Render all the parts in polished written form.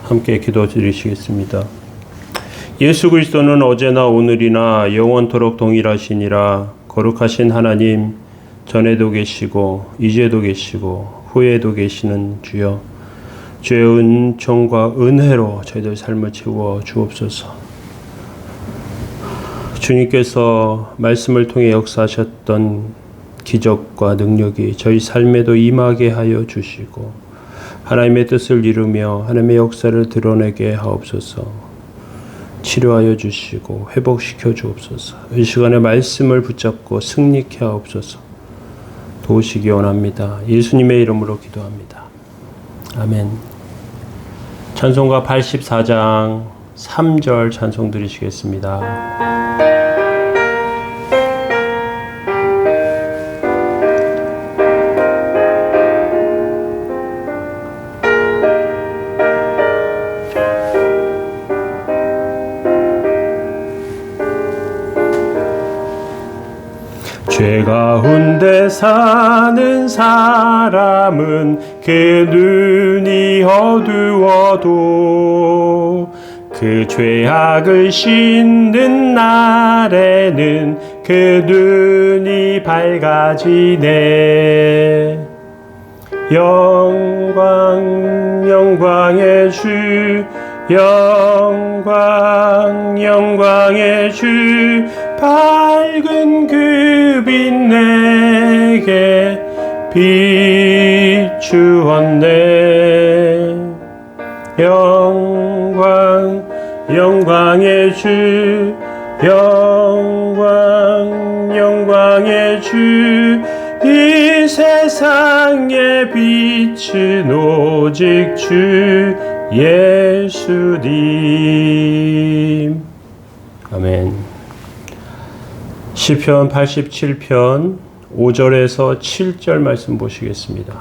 함께 기도 드리시겠습니다. 예수 그리스도는 어제나 오늘이나 영원토록 동일하시니라. 거룩하신 하나님, 전에도 계시고 이제도 계시고 후에도 계시는 주여, 주의 은총과 은혜로 저희들 삶을 채워 주옵소서. 주님께서 말씀을 통해 역사하셨던 기적과 능력이 저희 삶에도 임하게 하여 주시고 하나님의 뜻을 이루며 하나님의 역사를 드러내게 하옵소서. 치료하여 주시고 회복시켜 주옵소서. 이 시간에 말씀을 붙잡고 승리케 하옵소서. 도우시기 원합니다. 예수님의 이름으로 기도합니다. 아멘. 찬송가 84장 3절 찬송 드리시겠습니다. 죄 가운데 사는 사람은 그 눈이 어두워도 그 죄악을 씻는 날에는 그 눈이 밝아지네. 영광의 주, 영광의 주, 밝은 그 빛 내게 비추었네. 영광의 주, 영광의 주, 이 세상의 빛은 오직 주 예수님. 아멘. 시편 87편 5절에서 7절 말씀 보시겠습니다.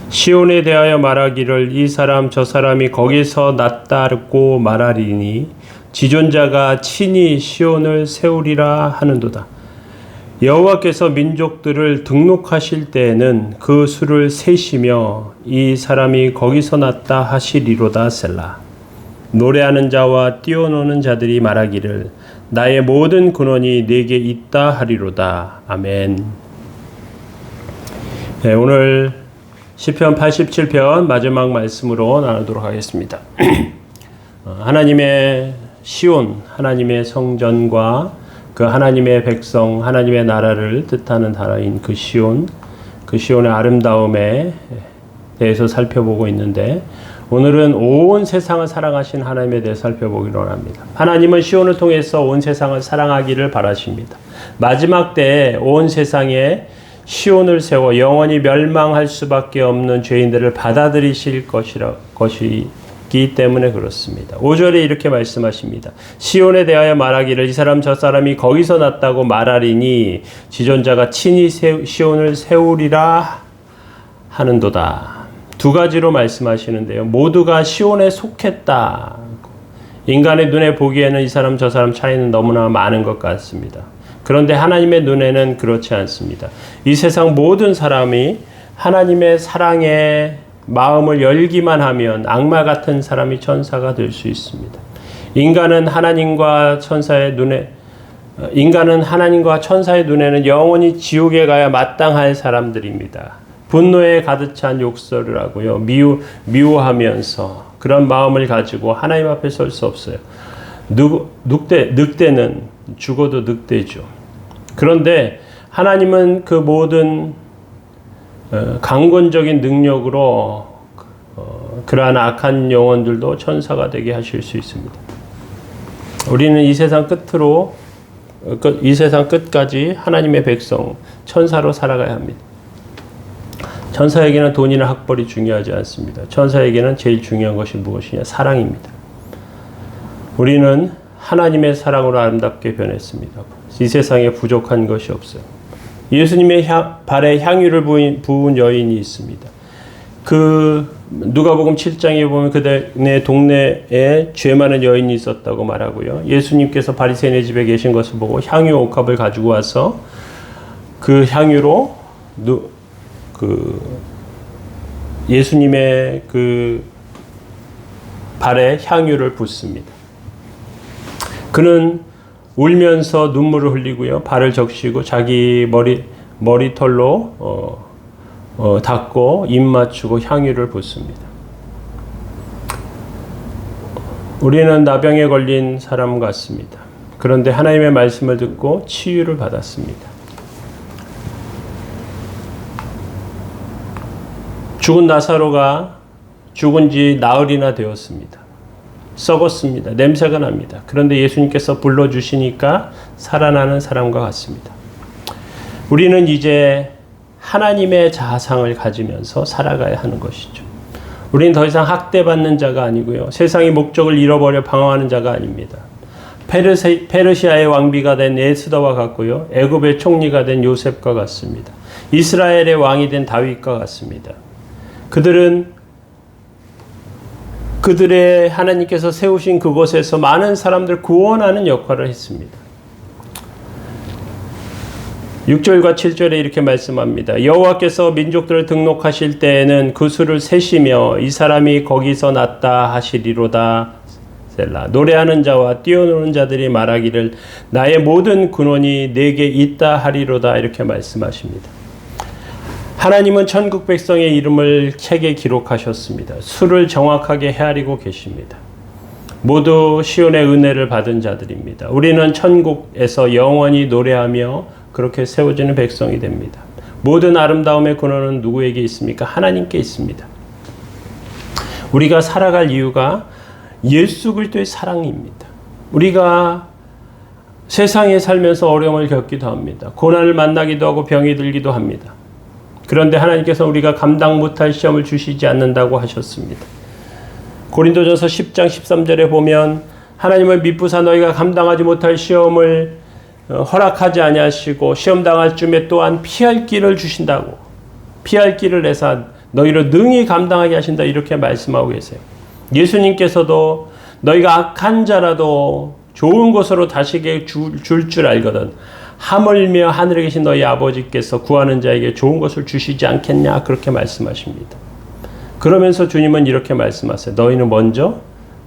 시온에 대하여 말하기를 이 사람 저 사람이 거기서 낫다고 말하리니 지존자가 친히 시온을 세우리라 하는도다. 여호와께서 민족들을 등록하실 때에는 그 수를 세시며 이 사람이 거기서 났다 하시리로다. 셀라. 노래하는 자와 뛰어노는 자들이 말하기를 나의 모든 근원이 내게 있다 하리로다. 아멘. 네, 오늘 시편 87편 마지막 말씀으로 나누도록 하겠습니다. 하나님의 시온, 하나님의 성전과 그 하나님의 백성, 하나님의 나라를 뜻하는 단어인 그 시온의 아름다움에 대해서 살펴보고 있는데, 오늘은 온 세상을 사랑하신 하나님에 대해 살펴보기로 합니다. 하나님은 시온을 통해서 온 세상을 사랑하기를 바라십니다. 마지막 때에 온 세상에 시온을 세워 영원히 멸망할 수밖에 없는 죄인들을 받아들이실 것이기 때문에 그렇습니다. 5절에 이렇게 말씀하십니다. 시온에 대하여 말하기를 이 사람 저 사람이 거기서 났다고 말하리니 지존자가 친히 시온을 세우리라 하는도다. 두 가지로 말씀하시는데요. 모두가 시온에 속했다. 인간의 눈에 보기에는 이 사람 저 사람 차이는 너무나 많은 것 같습니다. 그런데 하나님의 눈에는 그렇지 않습니다. 이 세상 모든 사람이 하나님의 사랑에 마음을 열기만 하면 악마 같은 사람이 천사가 될 수 있습니다. 인간은 하나님과 천사의 눈에는 영원히 지옥에 가야 마땅할 사람들입니다. 분노에 가득 찬 욕설을 하고요. 미워하면서 그런 마음을 가지고 하나님 앞에 설 수 없어요. 늑대는 죽어도 늑대죠. 그런데 하나님은 그 모든 강권적인 능력으로 그러한 악한 영혼들도 천사가 되게 하실 수 있습니다. 우리는 이 세상 끝까지 하나님의 백성, 천사로 살아가야 합니다. 천사에게는 돈이나 학벌이 중요하지 않습니다. 천사에게는 제일 중요한 것이 무엇이냐? 사랑입니다. 우리는 하나님의 사랑으로 아름답게 변했습니다. 이 세상에 부족한 것이 없어요. 예수님의 발에 향유를 부은 여인이 있습니다. 누가복음 7장에 보면 그네 동네에 죄 많은 여인이 있었다고 말하고요. 예수님께서 바리새인의 집에 계신 것을 보고 향유 옥합을 가지고 와서 그 향유로 예수님의 그 발에 향유를 붓습니다. 그는 울면서 눈물을 흘리고요. 발을 적시고 자기 머리털로 닦고 입 맞추고 향유를 붓습니다. 우리는 나병에 걸린 사람 같습니다. 그런데 하나님의 말씀을 듣고 치유를 받았습니다. 죽은 나사로가 죽은 지 나흘이나 되었습니다. 썩었습니다. 냄새가 납니다. 그런데 예수님께서 불러주시니까 살아나는 사람과 같습니다. 우리는 이제 하나님의 자상을 가지면서 살아가야 하는 것이죠. 우리는 더 이상 학대받는 자가 아니고요. 세상의 목적을 잃어버려 방황하는 자가 아닙니다. 페르시아의 왕비가 된 에스더와 같고요. 애굽의 총리가 된 요셉과 같습니다. 이스라엘의 왕이 된 다윗과 같습니다. 그들의 하나님께서 세우신 그곳에서 많은 사람들 구원하는 역할을 했습니다. 6절과 7절에 이렇게 말씀합니다. 여호와께서 민족들을 등록하실 때에는 그 수를 세시며 이 사람이 거기서 났다 하시리로다. 셀라. 노래하는 자와 뛰어노는 자들이 말하기를 나의 모든 근원이 내게 있다 하리로다. 이렇게 말씀하십니다. 하나님은 천국 백성의 이름을 책에 기록하셨습니다. 수를 정확하게 헤아리고 계십니다. 모두 시온의 은혜를 받은 자들입니다. 우리는 천국에서 영원히 노래하며 그렇게 세워지는 백성이 됩니다. 모든 아름다움의 근원은 누구에게 있습니까? 하나님께 있습니다. 우리가 살아갈 이유가 예수 그리스도의 사랑입니다. 우리가 세상에 살면서 어려움을 겪기도 합니다. 고난을 만나기도 하고 병이 들기도 합니다. 그런데 하나님께서 우리가 감당 못할 시험을 주시지 않는다고 하셨습니다. 고린도전서 10장 13절에 보면 하나님을 미쁘사 너희가 감당하지 못할 시험을 허락하지 아니하시고 시험 당할 쯤에 또한 피할 길을 주신다고, 피할 길을 내사 너희를 능히 감당하게 하신다, 이렇게 말씀하고 계세요. 예수님께서도 너희가 악한 자라도 좋은 곳으로 다시게 줄 알거든 하물며 하늘에 계신 너희 아버지께서 구하는 자에게 좋은 것을 주시지 않겠냐, 그렇게 말씀하십니다. 그러면서 주님은 이렇게 말씀하세요. 너희는 먼저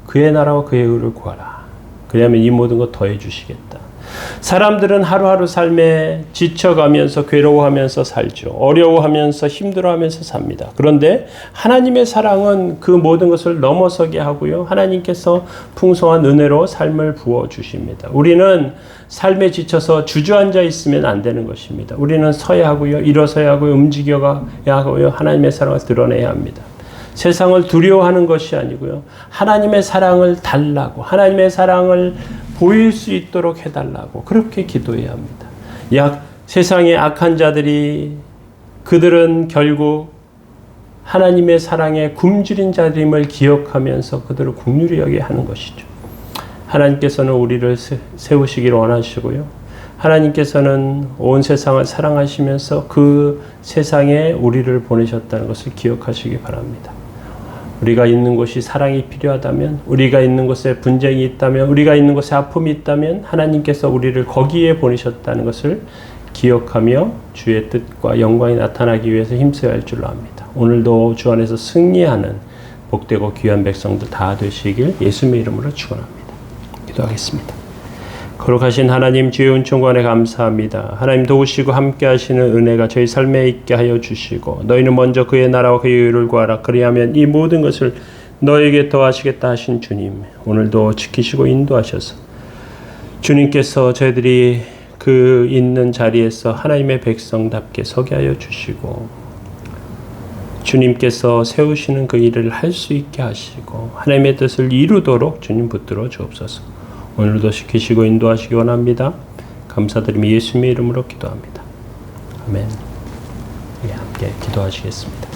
그의 나라와 그의 의를 구하라. 그러면 이 모든 것 더해 주시겠다. 사람들은 하루하루 삶에 지쳐가면서 괴로워하면서 살죠. 어려워하면서 힘들어하면서 삽니다. 그런데 하나님의 사랑은 그 모든 것을 넘어서게 하고요. 하나님께서 풍성한 은혜로 삶을 부어주십니다. 우리는 삶에 지쳐서 주저앉아 있으면 안 되는 것입니다. 우리는 서야 하고요. 일어서야 하고요. 움직여야 하고요. 하나님의 사랑을 드러내야 합니다. 세상을 두려워하는 것이 아니고요. 하나님의 사랑을 달라고, 하나님의 사랑을 보일 수 있도록 해달라고 그렇게 기도해야 합니다. 세상의 악한 자들이, 그들은 결국 하나님의 사랑에 굶주린 자들임을 기억하면서 그들을 긍휼히 여기게 하는 것이죠. 하나님께서는 우리를 세우시기를 원하시고요. 하나님께서는 온 세상을 사랑하시면서 그 세상에 우리를 보내셨다는 것을 기억하시기 바랍니다. 우리가 있는 곳이 사랑이 필요하다면, 우리가 있는 곳에 분쟁이 있다면, 우리가 있는 곳에 아픔이 있다면 하나님께서 우리를 거기에 보내셨다는 것을 기억하며 주의 뜻과 영광이 나타나기 위해서 힘써야 할 줄로 압니다. 오늘도 주 안에서 승리하는 복되고 귀한 백성들 다 되시길 예수님의 이름으로 축원합니다. 기도하겠습니다. 거룩하신 하나님, 주의 은총관에 감사합니다. 하나님 도우시고 함께 하시는 은혜가 저희 삶에 있게 하여 주시고, 너희는 먼저 그의 나라와 그의 의를 구하라. 그리하면 이 모든 것을 너에게 더하시겠다 하신 주님, 오늘도 지키시고 인도하셔서 주님께서 저희들이 그 있는 자리에서 하나님의 백성답게 서게 하여 주시고, 주님께서 세우시는 그 일을 할 수 있게 하시고 하나님의 뜻을 이루도록 주님 붙들어 주옵소서. 오늘도 지키시고 인도하시기 원합니다. 감사드리며 예수님의 이름으로 기도합니다. 아멘. 함께 기도하시겠습니다.